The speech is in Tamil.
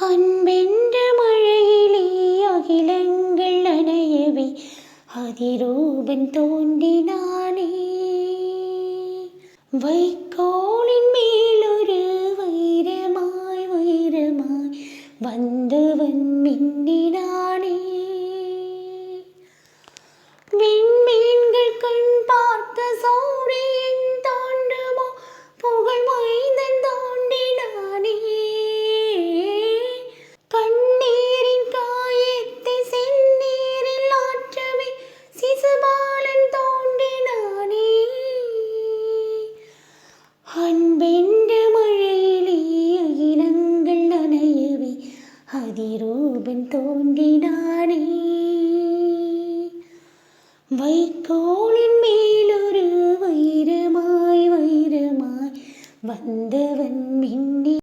அன்பென்ற மழையிலே அகிலங்கள் நனையவே அதிரூபன் தோன்றினானே. வைக்கோலின் மேலொரு வைரமாய் வைரமாய் வந்தவன் மின்னினானே. விண்மீன்கள் கண் பார்த்த சூரியன் தோன்றுமோ புகழ் மைந்தன் தோன்றினானே. கண்ணீரின் காயத்தை செந்நீரில் ஆற்றவே சிசுபாலன் தோன்றினானே. அன்பென்ற மழையிலே அகிலங்கள் நனையவே அதிரூபன் தோன்றினானே. வைக்கோலின் மேலொரு வைரமாய் வைரமாய் வந்தவன் மின்னி